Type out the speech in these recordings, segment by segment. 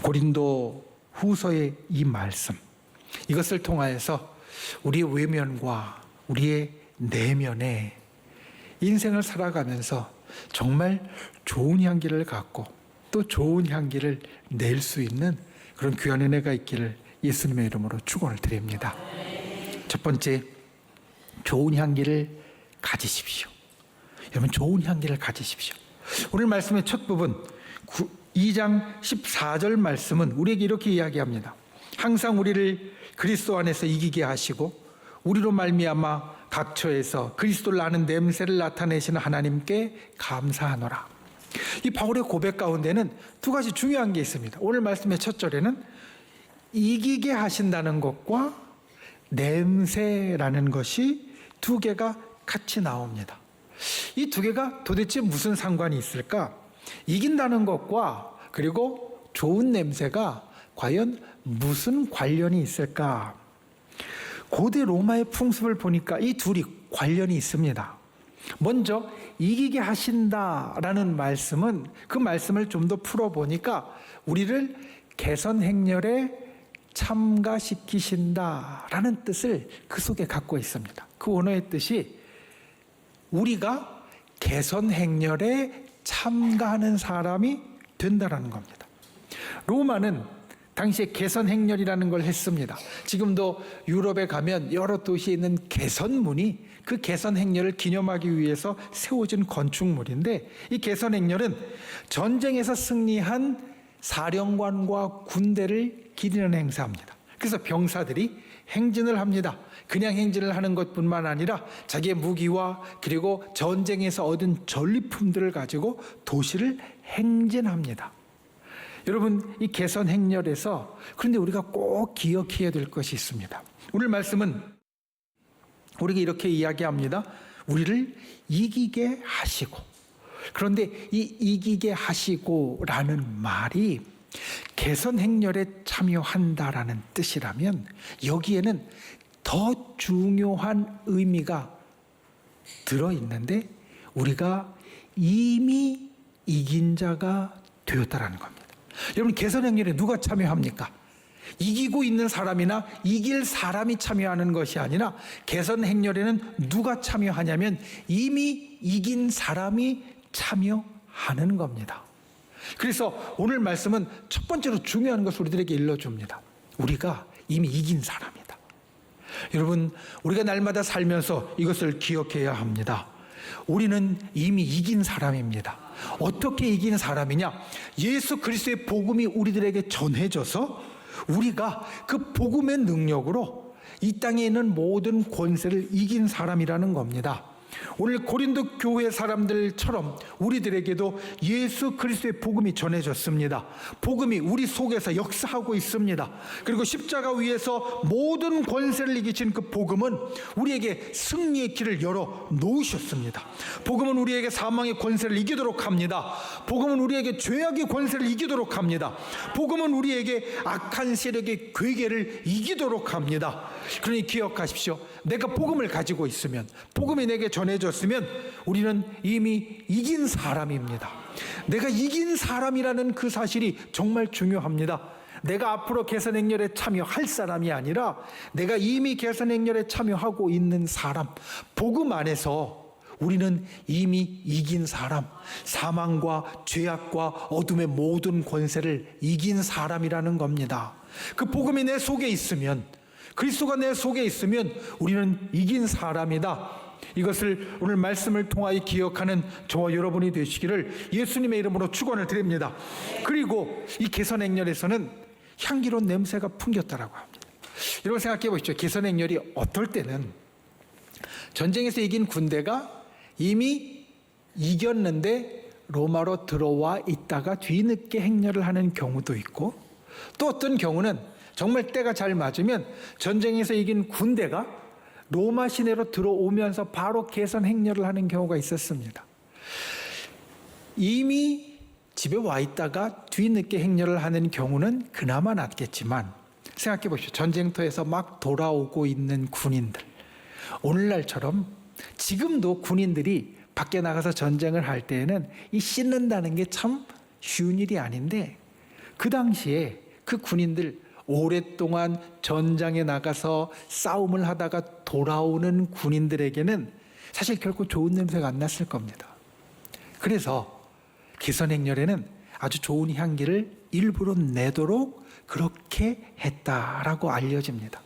고린도 후서의 이 말씀, 이것을 통하여서 우리의 외면과 우리의 내면에 인생을 살아가면서 정말 좋은 향기를 갖고 또 좋은 향기를 낼 수 있는 그런 귀한 은혜가 있기를 예수님의 이름으로 축원을 드립니다. 첫 번째, 좋은 향기를 가지십시오. 여러분, 좋은 향기를 가지십시오. 오늘 말씀의 첫 부분 2장 14절 말씀은 우리에게 이렇게 이야기합니다. 항상 우리를 그리스도 안에서 이기게 하시고 우리로 말미암아 각처에서 그리스도를 아는 냄새를 나타내시는 하나님께 감사하노라. 이 바울의 고백 가운데는 두 가지 중요한 게 있습니다. 오늘 말씀의 첫 절에는 이기게 하신다는 것과 냄새라는 것이 두 개가 같이 나옵니다. 이 두 개가 도대체 무슨 상관이 있을까? 이긴다는 것과 그리고 좋은 냄새가 과연 무슨 관련이 있을까? 고대 로마의 풍습을 보니까 이 둘이 관련이 있습니다. 먼저 이기게 하신다라는 말씀은 그 말씀을 좀 더 풀어보니까 우리를 개선 행렬에 참가시키신다라는 뜻을 그 속에 갖고 있습니다. 그 원어의 뜻이 우리가 개선 행렬에 참가하는 사람이 된다라는 겁니다. 로마는 당시에 개선 행렬이라는 걸 했습니다. 지금도 유럽에 가면 여러 도시에 있는 개선문이 그 개선 행렬을 기념하기 위해서 세워진 건축물인데, 이 개선 행렬은 전쟁에서 승리한 사령관과 군대를 기리는 행사입니다. 그래서 병사들이 행진을 합니다. 그냥 행진을 하는 것뿐만 아니라 자기의 무기와 그리고 전쟁에서 얻은 전리품들을 가지고 도시를 행진합니다. 여러분, 이 개선 행렬에서 그런데 우리가 꼭 기억해야 될 것이 있습니다. 오늘 말씀은 우리가 이렇게 이야기합니다. 우리를 이기게 하시고. 그런데 이 이기게 하시고라는 말이 개선 행렬에 참여한다라는 뜻이라면 여기에는 더 중요한 의미가 들어있는데, 우리가 이미 이긴 자가 되었다라는 겁니다. 여러분, 개선 행렬에 누가 참여합니까? 이기고 있는 사람이나 이길 사람이 참여하는 것이 아니라 개선 행렬에는 누가 참여하냐면 이미 이긴 사람이 참여하는 겁니다. 그래서 오늘 말씀은 첫 번째로 중요한 것을 우리들에게 일러줍니다. 우리가 이미 이긴 사람이다. 여러분, 우리가 날마다 살면서 이것을 기억해야 합니다. 우리는 이미 이긴 사람입니다. 어떻게 이긴 사람이냐? 예수 그리스도의 복음이 우리들에게 전해져서 우리가 그 복음의 능력으로 이 땅에 있는 모든 권세를 이긴 사람이라는 겁니다. 오늘 고린도 교회 사람들처럼 우리들에게도 예수 그리스도의 복음이 전해졌습니다. 복음이 우리 속에서 역사하고 있습니다. 그리고 십자가 위에서 모든 권세를 이기신 그 복음은 우리에게 승리의 길을 열어 놓으셨습니다. 복음은 우리에게 사망의 권세를 이기도록 합니다. 복음은 우리에게 죄악의 권세를 이기도록 합니다. 복음은 우리에게 악한 세력의 괴계를 이기도록 합니다. 그러니 기억하십시오. 내가 복음을 가지고 있으면, 복음이 내게 전해졌으면 우리는 이미 이긴 사람입니다. 내가 이긴 사람이라는 그 사실이 정말 중요합니다. 내가 앞으로 개선 행렬에 참여할 사람이 아니라 내가 이미 개선 행렬에 참여하고 있는 사람, 복음 안에서 우리는 이미 이긴 사람, 사망과 죄악과 어둠의 모든 권세를 이긴 사람이라는 겁니다. 그 복음이 내 속에 있으면, 그리스도가 내 속에 있으면 우리는 이긴 사람이다. 이것을 오늘 말씀을 통하여 기억하는 저와 여러분이 되시기를 예수님의 이름으로 축원을 드립니다. 그리고 이 개선 행렬에서는 향기로운 냄새가 풍겼다라고 합니다. 여러분 생각해 보십시오. 개선 행렬이 어떨 때는 전쟁에서 이긴 군대가 이미 이겼는데 로마로 들어와 있다가 뒤늦게 행렬을 하는 경우도 있고, 또 어떤 경우는 정말 때가 잘 맞으면 전쟁에서 이긴 군대가 로마 시내로 들어오면서 바로 개선 행렬을 하는 경우가 있었습니다. 이미 집에 와 있다가 뒤늦게 행렬을 하는 경우는 그나마 낫겠지만, 생각해 보십시오. 전쟁터에서 막 돌아오고 있는 군인들, 오늘날처럼 지금도 군인들이 밖에 나가서 전쟁을 할 때에는 이 씻는다는 게 참 쉬운 일이 아닌데, 그 당시에 그 군인들 오랫동안 전장에 나가서 싸움을 하다가 돌아오는 군인들에게는 사실 결코 좋은 냄새가 안 났을 겁니다. 그래서 개선행렬에는 아주 좋은 향기를 일부러 내도록 그렇게 했다라고 알려집니다.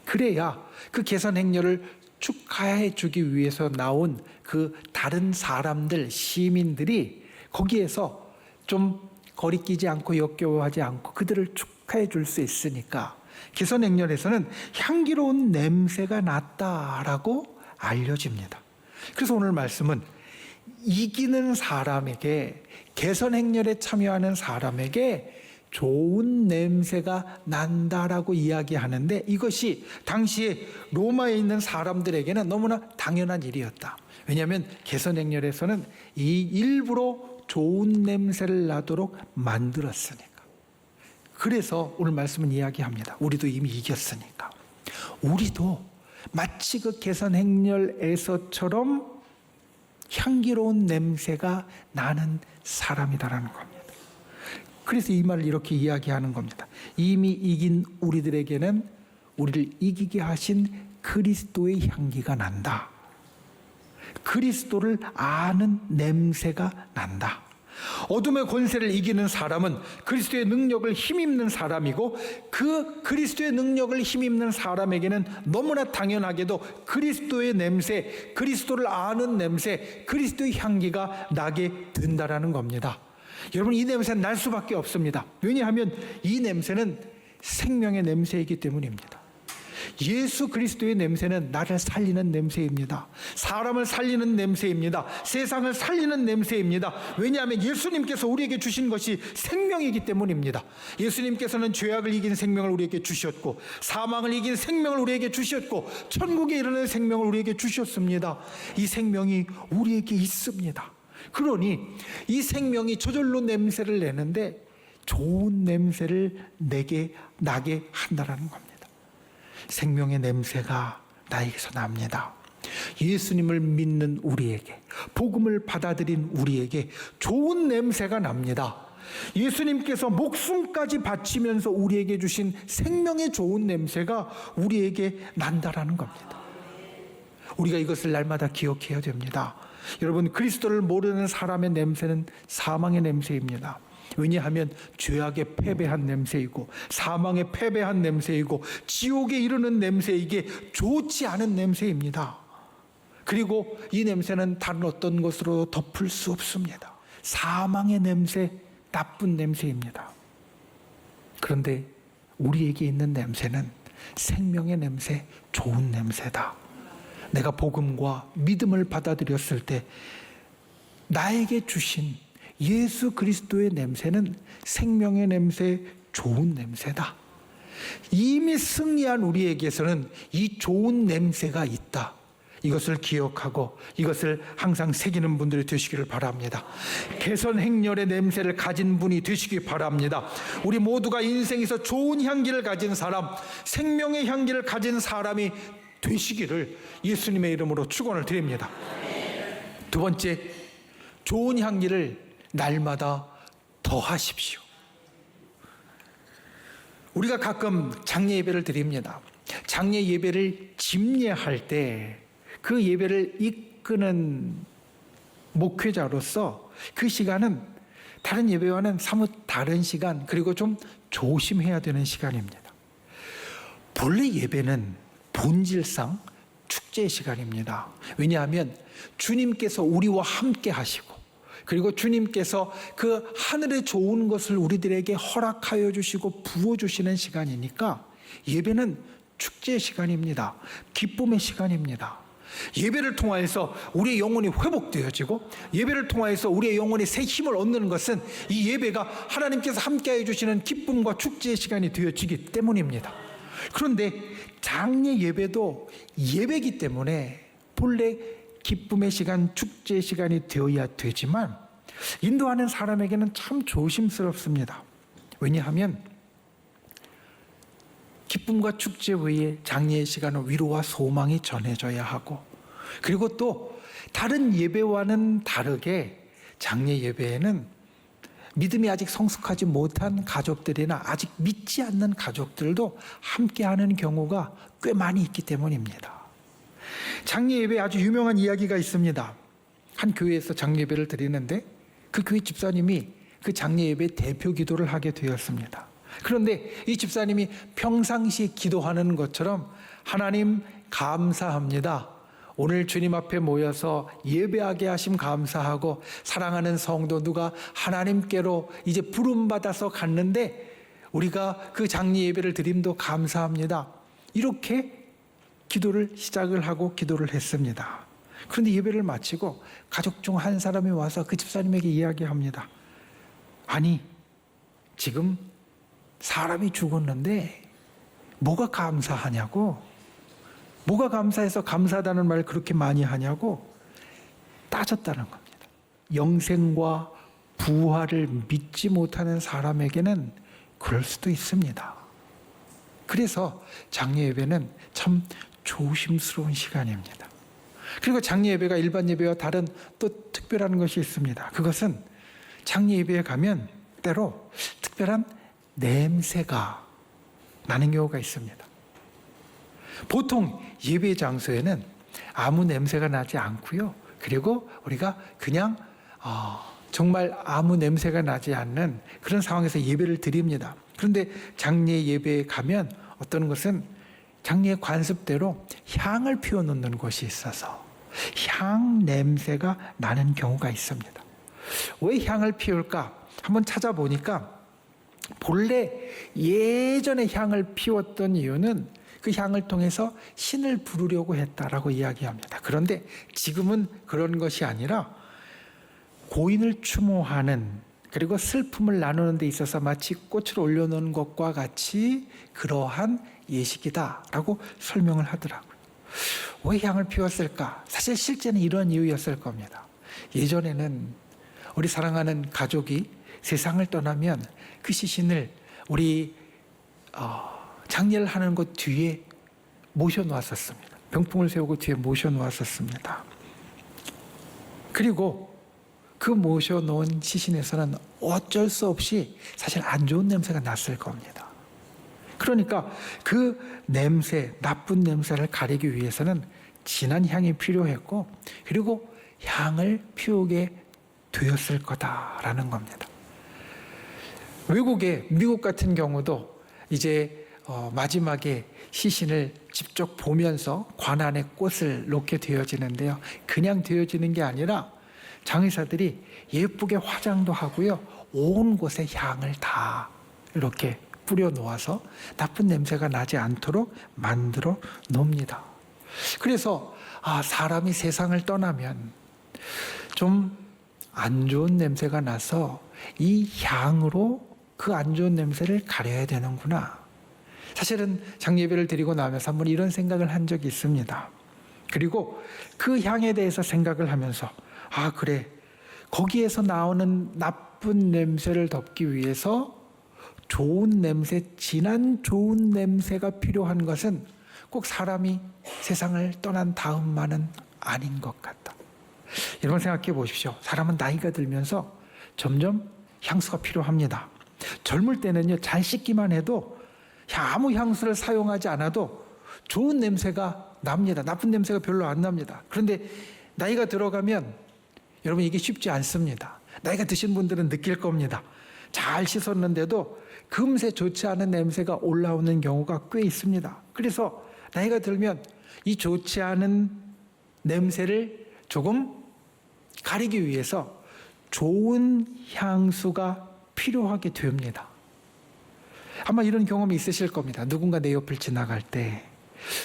그래야 그 개선행렬을 축하해 주기 위해서 나온 그 다른 사람들, 시민들이 거기에서 좀 거리끼지 않고 역겨워하지 않고 그들을 축하해 줄 수 있으니까 개선행렬에서는 향기로운 냄새가 났다라고 알려집니다. 그래서 오늘 말씀은 이기는 사람에게, 개선행렬에 참여하는 사람에게 좋은 냄새가 난다라고 이야기하는데, 이것이 당시에 로마에 있는 사람들에게는 너무나 당연한 일이었다. 왜냐하면 개선행렬에서는 이 일부러 좋은 냄새를 나도록 만들었으니까. 그래서 오늘 말씀은 이야기합니다. 우리도 이미 이겼으니까. 우리도 마치 그 개선행렬에서처럼 향기로운 냄새가 나는 사람이다라는 겁니다. 그래서 이 말을 이렇게 이야기하는 겁니다. 이미 이긴 우리들에게는 우리를 이기게 하신 그리스도의 향기가 난다. 그리스도를 아는 냄새가 난다. 어둠의 권세를 이기는 사람은 그리스도의 능력을 힘입는 사람이고, 그 그리스도의 능력을 힘입는 사람에게는 너무나 당연하게도 그리스도의 냄새, 그리스도를 아는 냄새, 그리스도의 향기가 나게 된다라는 겁니다. 여러분, 이 냄새는 날 수밖에 없습니다. 왜냐하면 이 냄새는 생명의 냄새이기 때문입니다. 예수 그리스도의 냄새는 나를 살리는 냄새입니다. 사람을 살리는 냄새입니다. 세상을 살리는 냄새입니다. 왜냐하면 예수님께서 우리에게 주신 것이 생명이기 때문입니다. 예수님께서는 죄악을 이긴 생명을 우리에게 주셨고, 사망을 이긴 생명을 우리에게 주셨고, 천국에 이르는 생명을 우리에게 주셨습니다. 이 생명이 우리에게 있습니다. 그러니 이 생명이 저절로 냄새를 내는데 좋은 냄새를 나게 한다라는 겁니다. 생명의 냄새가 나에게서 납니다. 예수님을 믿는 우리에게, 복음을 받아들인 우리에게 좋은 냄새가 납니다. 예수님께서 목숨까지 바치면서 우리에게 주신 생명의 좋은 냄새가 우리에게 난다라는 겁니다. 우리가 이것을 날마다 기억해야 됩니다. 여러분, 그리스도를 모르는 사람의 냄새는 사망의 냄새입니다. 왜냐하면 죄악에 패배한 냄새이고, 사망에 패배한 냄새이고, 지옥에 이르는 냄새이기에 좋지 않은 냄새입니다. 그리고 이 냄새는 다른 어떤 것으로 덮을 수 없습니다. 사망의 냄새, 나쁜 냄새입니다. 그런데 우리에게 있는 냄새는 생명의 냄새, 좋은 냄새다. 내가 복음과 믿음을 받아들였을 때 나에게 주신 예수 그리스도의 냄새는 생명의 냄새, 좋은 냄새다. 이미 승리한 우리에게서는 이 좋은 냄새가 있다. 이것을 기억하고 이것을 항상 새기는 분들이 되시기를 바랍니다. 개선행렬의 냄새를 가진 분이 되시기 바랍니다. 우리 모두가 인생에서 좋은 향기를 가진 사람, 생명의 향기를 가진 사람이 되시기를 예수님의 이름으로 축원을 드립니다. 두 번째, 좋은 향기를 날마다 더하십시오. 우리가 가끔 장례 예배를 드립니다. 장례 예배를 집례할 때 그 예배를 이끄는 목회자로서 그 시간은 다른 예배와는 사뭇 다른 시간, 그리고 좀 조심해야 되는 시간입니다. 본래 예배는 본질상 축제 시간입니다. 왜냐하면 주님께서 우리와 함께 하시고, 그리고 주님께서 그 하늘의 좋은 것을 우리들에게 허락하여 주시고 부어주시는 시간이니까 예배는 축제 시간입니다. 기쁨의 시간입니다. 예배를 통하여서 우리의 영혼이 회복되어지고, 예배를 통하여서 우리의 영혼이 새 힘을 얻는 것은 이 예배가 하나님께서 함께해 주시는 기쁨과 축제의 시간이 되어지기 때문입니다. 그런데 장례 예배도 예배이기 때문에 본래 기쁨의 시간, 축제의 시간이 되어야 되지만, 인도하는 사람에게는 참 조심스럽습니다. 왜냐하면 기쁨과 축제 외에 장례의 시간은 위로와 소망이 전해져야 하고, 그리고 또 다른 예배와는 다르게 장례 예배에는 믿음이 아직 성숙하지 못한 가족들이나 아직 믿지 않는 가족들도 함께하는 경우가 꽤 많이 있기 때문입니다. 장례 예배 아주 유명한 이야기가 있습니다. 한 교회에서 장례 예배를 드리는데 그 교회 집사님이 그 장례 예배 대표 기도를 하게 되었습니다. 그런데 이 집사님이 평상시 기도하는 것처럼 하나님 감사합니다. 오늘 주님 앞에 모여서 예배하게 하심 감사하고 사랑하는 성도 누가 하나님께로 이제 부름받아서 갔는데 우리가 그 장례 예배를 드림도 감사합니다. 이렇게 기도를 시작을 하고 기도를 했습니다. 그런데 예배를 마치고 가족 중 한 사람이 와서 그 집사님에게 이야기합니다. 아니, 지금 사람이 죽었는데 뭐가 감사하냐고, 뭐가 감사해서 감사하다는 말을 그렇게 많이 하냐고 따졌다는 겁니다. 영생과 부활을 믿지 못하는 사람에게는 그럴 수도 있습니다. 그래서 장례 예배는 참 조심스러운 시간입니다. 그리고 장례 예배가 일반 예배와 다른 또 특별한 것이 있습니다. 그것은 장례 예배에 가면 때로 특별한 냄새가 나는 경우가 있습니다. 보통 예배 장소에는 아무 냄새가 나지 않고요. 그리고 우리가 그냥 정말 아무 냄새가 나지 않는 그런 상황에서 예배를 드립니다. 그런데 장례 예배에 가면 어떤 것은 장례 관습대로 향을 피워놓는 곳이 있어서 향 냄새가 나는 경우가 있습니다. 왜 향을 피울까? 한번 찾아보니까 본래 예전에 향을 피웠던 이유는 그 향을 통해서 신을 부르려고 했다라고 이야기합니다. 그런데 지금은 그런 것이 아니라 고인을 추모하는, 그리고 슬픔을 나누는 데 있어서 마치 꽃을 올려놓은 것과 같이 그러한 예식이다라고 설명을 하더라고요. 왜 향을 피웠을까? 사실 실제는 이런 이유였을 겁니다. 예전에는 우리 사랑하는 가족이 세상을 떠나면 그 시신을 우리 장례를 하는 곳 뒤에 모셔놓았었습니다. 병풍을 세우고 뒤에 모셔놓았었습니다. 그리고 그 모셔놓은 시신에서는 어쩔 수 없이 사실 안 좋은 냄새가 났을 겁니다. 그러니까 그 냄새, 나쁜 냄새를 가리기 위해서는 진한 향이 필요했고, 그리고 향을 피우게 되었을 거다라는 겁니다. 외국에, 미국 같은 경우도 이제 마지막에 시신을 직접 보면서 관 안에 꽃을 놓게 되어지는데요. 그냥 되어지는 게 아니라 장의사들이 예쁘게 화장도 하고요. 온 곳에 향을 다 이렇게 뿌려 놓아서 나쁜 냄새가 나지 않도록 만들어 놓습니다. 그래서 사람이 세상을 떠나면 좀 안 좋은 냄새가 나서 이 향으로 그 안 좋은 냄새를 가려야 되는구나. 사실은 장례 예배를 드리고 나면서 한번 이런 생각을 한 적이 있습니다. 그리고 그 향에 대해서 생각을 하면서 그래, 거기에서 나오는 나쁜 냄새를 덮기 위해서 좋은 냄새, 진한 좋은 냄새가 필요한 것은 꼭 사람이 세상을 떠난 다음만은 아닌 것 같다. 여러분 생각해 보십시오. 사람은 나이가 들면서 점점 향수가 필요합니다. 젊을 때는요, 잘 씻기만 해도 아무 향수를 사용하지 않아도 좋은 냄새가 납니다. 나쁜 냄새가 별로 안 납니다. 그런데 나이가 들어가면 여러분 이게 쉽지 않습니다. 나이가 드신 분들은 느낄 겁니다. 잘 씻었는데도 금세 좋지 않은 냄새가 올라오는 경우가 꽤 있습니다. 그래서 나이가 들면 이 좋지 않은 냄새를 조금 가리기 위해서 좋은 향수가 필요하게 됩니다. 아마 이런 경험이 있으실 겁니다. 누군가 내 옆을 지나갈 때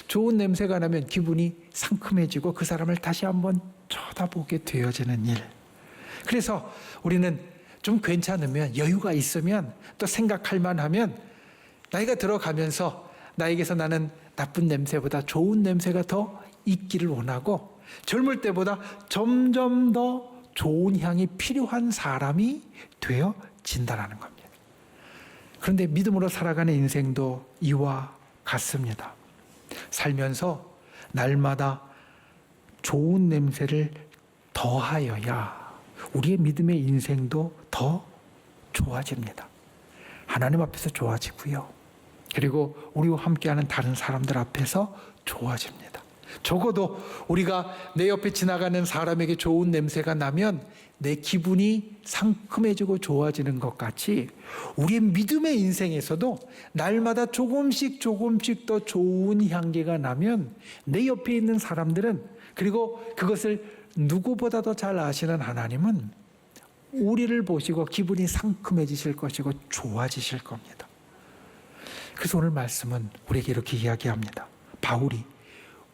좋은 냄새가 나면 기분이 상큼해지고 그 사람을 다시 한번 쳐다보게 되어지는 일. 그래서 우리는 좀 괜찮으면, 여유가 있으면, 또 생각할 만하면 나이가 들어가면서 나에게서 나는 나쁜 냄새보다 좋은 냄새가 더 있기를 원하고, 젊을 때보다 점점 더 좋은 향이 필요한 사람이 되어진다는 겁니다. 그런데 믿음으로 살아가는 인생도 이와 같습니다. 살면서 날마다 좋은 냄새를 더하여야 우리의 믿음의 인생도 더 좋아집니다. 하나님 앞에서 좋아지고요. 그리고 우리와 함께하는 다른 사람들 앞에서 좋아집니다. 적어도 우리가 내 옆에 지나가는 사람에게 좋은 냄새가 나면 내 기분이 상큼해지고 좋아지는 것 같이 우리의 믿음의 인생에서도 날마다 조금씩 더 좋은 향기가 나면 내 옆에 있는 사람들은, 그리고 그것을 누구보다도 잘 아시는 하나님은 우리를 보시고 기분이 상큼해지실 것이고 좋아지실 겁니다. 그래서 오늘 말씀은 우리에게 이렇게 이야기합니다. 바울이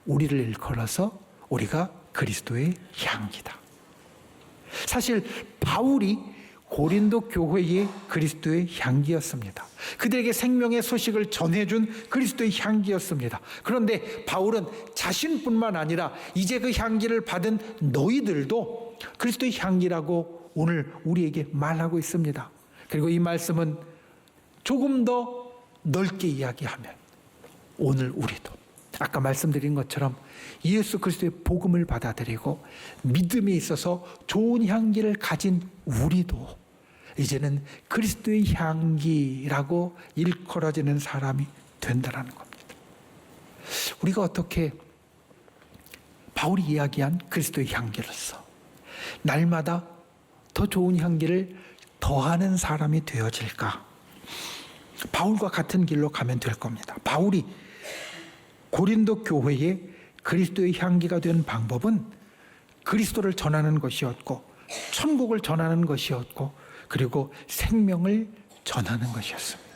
우리를 일컬어서 우리가 그리스도의 향기다. 사실 바울이 고린도 교회의 그리스도의 향기였습니다. 그들에게 생명의 소식을 전해준 그리스도의 향기였습니다. 그런데 바울은 자신뿐만 아니라 이제 그 향기를 받은 너희들도 그리스도의 향기라고 오늘 우리에게 말하고 있습니다. 그리고 이 말씀은 조금 더 넓게 이야기하면 오늘 우리도 아까 말씀드린 것처럼 예수 그리스도의 복음을 받아들이고 믿음에 있어서 좋은 향기를 가진 우리도 이제는 그리스도의 향기라고 일컬어지는 사람이 된다는 겁니다. 우리가 어떻게 바울이 이야기한 그리스도의 향기로서 날마다 더 좋은 향기를 더하는 사람이 되어질까? 바울과 같은 길로 가면 될 겁니다. 바울이 고린도 교회에 그리스도의 향기가 된 방법은 그리스도를 전하는 것이었고 천국을 전하는 것이었고 그리고 생명을 전하는 것이었습니다.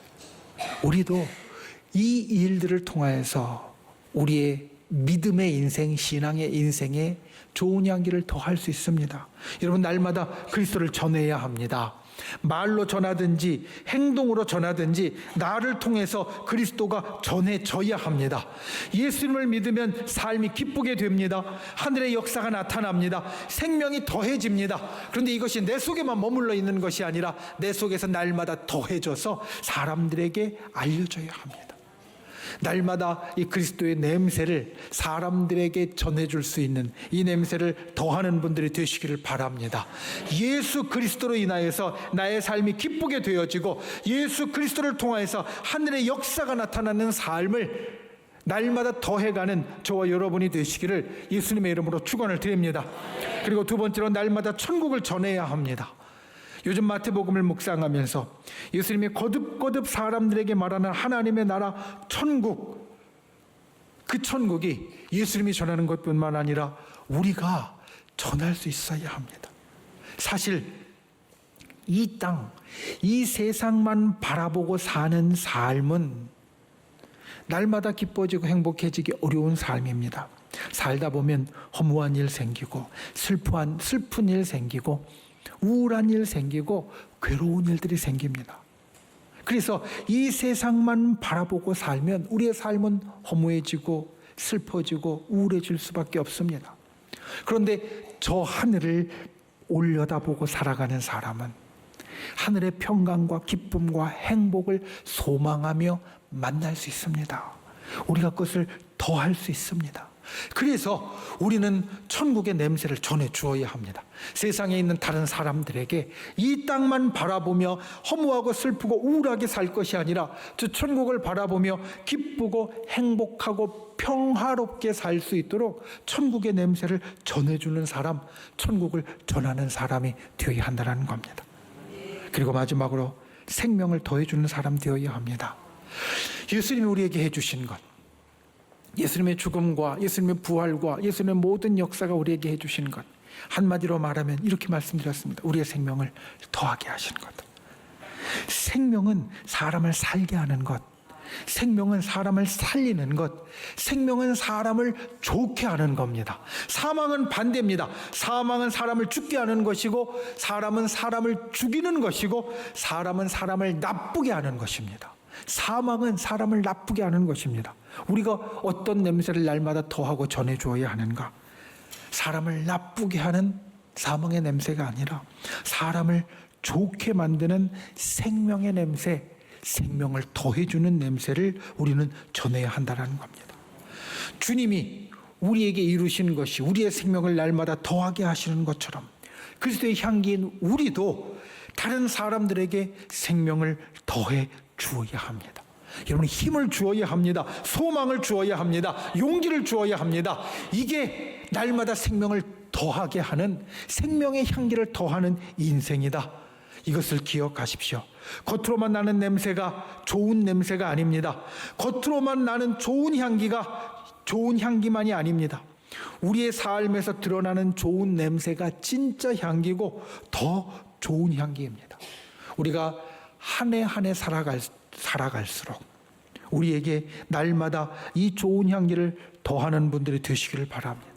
우리도 이 일들을 통하여서 우리의 믿음의 인생, 신앙의 인생에 좋은 향기를 더할 수 있습니다. 여러분, 날마다 그리스도를 전해야 합니다. 말로 전하든지 행동으로 전하든지 나를 통해서 그리스도가 전해져야 합니다. 예수님을 믿으면 삶이 기쁘게 됩니다. 하늘의 역사가 나타납니다. 생명이 더해집니다. 그런데 이것이 내 속에만 머물러 있는 것이 아니라 내 속에서 날마다 더해져서 사람들에게 알려져야 합니다. 날마다 이 그리스도의 냄새를 사람들에게 전해줄 수 있는 이 냄새를 더하는 분들이 되시기를 바랍니다. 예수 그리스도로 인하여서 나의 삶이 기쁘게 되어지고 예수 그리스도를 통하여서 하늘의 역사가 나타나는 삶을 날마다 더해가는 저와 여러분이 되시기를 예수님의 이름으로 축원을 드립니다. 그리고 두 번째로 날마다 천국을 전해야 합니다. 요즘 마태복음을 묵상하면서 예수님이 거듭거듭 사람들에게 말하는 하나님의 나라 천국, 그 천국이 예수님이 전하는 것뿐만 아니라 우리가 전할 수 있어야 합니다. 사실 이 땅, 이 세상만 바라보고 사는 삶은 날마다 기뻐지고 행복해지기 어려운 삶입니다. 살다 보면 허무한 일 생기고 슬픈 일 생기고 우울한 일 생기고 괴로운 일들이 생깁니다. 그래서 이 세상만 바라보고 살면 우리의 삶은 허무해지고 슬퍼지고 우울해질 수밖에 없습니다. 그런데 저 하늘을 올려다보고 살아가는 사람은 하늘의 평강과 기쁨과 행복을 소망하며 만날 수 있습니다. 우리가 그것을 더할 수 있습니다. 그래서 우리는 천국의 냄새를 전해 주어야 합니다. 세상에 있는 다른 사람들에게 이 땅만 바라보며 허무하고 슬프고 우울하게 살 것이 아니라 저 천국을 바라보며 기쁘고 행복하고 평화롭게 살 수 있도록 천국의 냄새를 전해주는 사람, 천국을 전하는 사람이 되어야 한다는 겁니다. 그리고 마지막으로 생명을 더해주는 사람 되어야 합니다. 예수님이 우리에게 해주신 것, 예수님의 죽음과 예수님의 부활과 예수님의 모든 역사가 우리에게 해주신 것, 한마디로 말하면 이렇게 말씀드렸습니다. 우리의 생명을 더하게 하신 것. 생명은 사람을 살게 하는 것, 생명은 사람을 살리는 것, 생명은 사람을 좋게 하는 겁니다. 사망은 반대입니다. 사망은 사람을 죽게 하는 것이고 사람은 사람을 죽이는 것이고 사람은 사람을 나쁘게 하는 것입니다. 사망은 사람을 나쁘게 하는 것입니다. 우리가 어떤 냄새를 날마다 더하고 전해주어야 하는가? 사람을 나쁘게 하는 사망의 냄새가 아니라 사람을 좋게 만드는 생명의 냄새, 생명을 더해주는 냄새를 우리는 전해야 한다는 겁니다. 주님이 우리에게 이루신 것이 우리의 생명을 날마다 더하게 하시는 것처럼 그리스도의 향기인 우리도 다른 사람들에게 생명을 더해 주어야 합니다. 여러분, 힘을 주어야 합니다. 소망을 주어야 합니다. 용기를 주어야 합니다. 이게 날마다 생명을 더하게 하는, 생명의 향기를 더하는 인생이다. 이것을 기억하십시오. 겉으로만 나는 냄새가 좋은 냄새가 아닙니다. 겉으로만 나는 좋은 향기가 좋은 향기만이 아닙니다. 우리의 삶에서 드러나는 좋은 냄새가 진짜 향기고 더 좋은 향기입니다. 우리가 한 해 한 해 살아갈수록 우리에게 날마다 이 좋은 향기를 더하는 분들이 되시기를 바랍니다.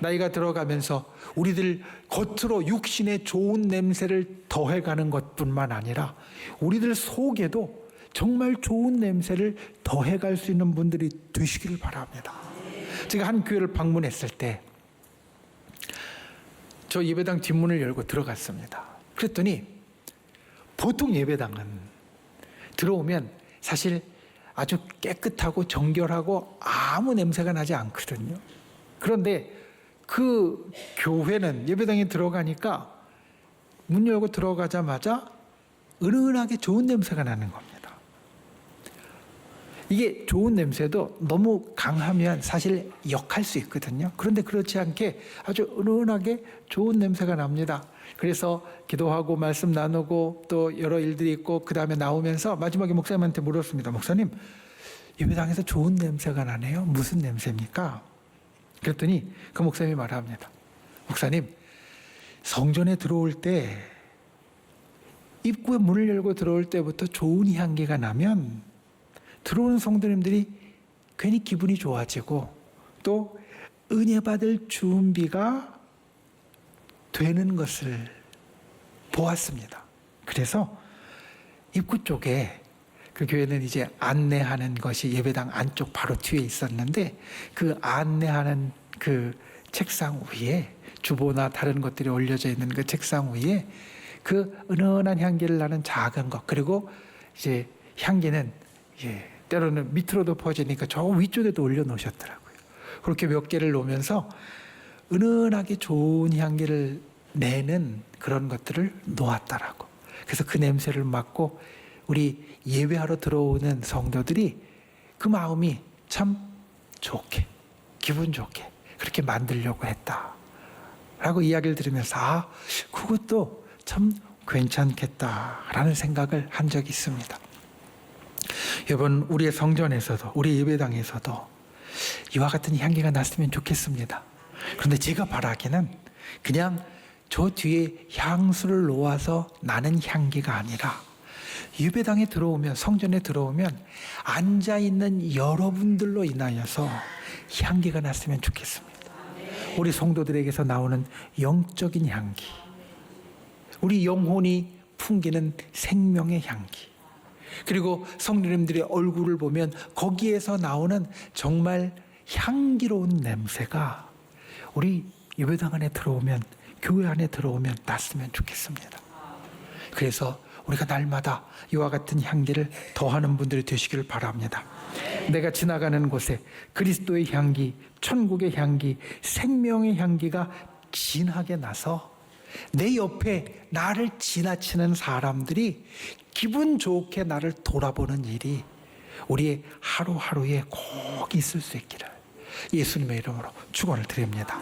나이가 들어가면서 우리들 겉으로 육신의 좋은 냄새를 더해가는 것뿐만 아니라 우리들 속에도 정말 좋은 냄새를 더해갈 수 있는 분들이 되시기를 바랍니다. 제가 한 교회를 방문했을 때 저 예배당 뒷문을 열고 들어갔습니다. 그랬더니 보통 예배당은 들어오면 사실 아주 깨끗하고 정결하고 아무 냄새가 나지 않거든요. 그런데 그 교회는 예배당에 들어가니까 문 열고 들어가자마자 은은하게 좋은 냄새가 나는 겁니다. 이게 좋은 냄새도 너무 강하면 사실 역할 수 있거든요. 그런데 그렇지 않게 아주 은은하게 좋은 냄새가 납니다. 그래서 기도하고 말씀 나누고 또 여러 일들이 있고 그 다음에 나오면서 마지막에 목사님한테 물었습니다. 목사님, 예배당에서 좋은 냄새가 나네요. 무슨 냄새입니까? 그랬더니 그 목사님이 말합니다. 목사님, 성전에 들어올 때 입구에 문을 열고 들어올 때부터 좋은 향기가 나면 들어오는 성도님들이 괜히 기분이 좋아지고 또 은혜 받을 준비가 되는 것을 보았습니다. 그래서 입구 쪽에 그 교회는 이제 안내하는 것이 예배당 안쪽 바로 뒤에 있었는데 그 안내하는 그 책상 위에 주보나 다른 것들이 올려져 있는 그 책상 위에 그 은은한 향기를 나는 작은 것, 그리고 이제 향기는 때로는 밑으로도 퍼지니까 저 위쪽에도 올려놓으셨더라고요. 그렇게 몇 개를 놓으면서 은은하게 좋은 향기를 내는 그런 것들을 놓았다라고. 그래서 그 냄새를 맡고 우리 예배하러 들어오는 성도들이 그 마음이 참 좋게, 기분 좋게 그렇게 만들려고 했다라고 이야기를 들으면서 그것도 참 괜찮겠다라는 생각을 한 적이 있습니다. 여러분, 우리의 성전에서도 우리 예배당에서도 이와 같은 향기가 났으면 좋겠습니다. 그런데 제가 바라기는 그냥 저 뒤에 향수를 놓아서 나는 향기가 아니라 예배당에 들어오면, 성전에 들어오면 앉아있는 여러분들로 인하여서 향기가 났으면 좋겠습니다. 우리 성도들에게서 나오는 영적인 향기, 우리 영혼이 풍기는 생명의 향기, 그리고 성도님들의 얼굴을 보면 거기에서 나오는 정말 향기로운 냄새가 우리 예배당 안에 들어오면, 교회 안에 들어오면 났으면 좋겠습니다. 그래서 우리가 날마다 이와 같은 향기를 더하는 분들이 되시기를 바랍니다. 내가 지나가는 곳에 그리스도의 향기, 천국의 향기, 생명의 향기가 진하게 나서 내 옆에 나를 지나치는 사람들이 기분 좋게 나를 돌아보는 일이 우리의 하루하루에 꼭 있을 수 있기를 예수님의 이름으로 축원을 드립니다.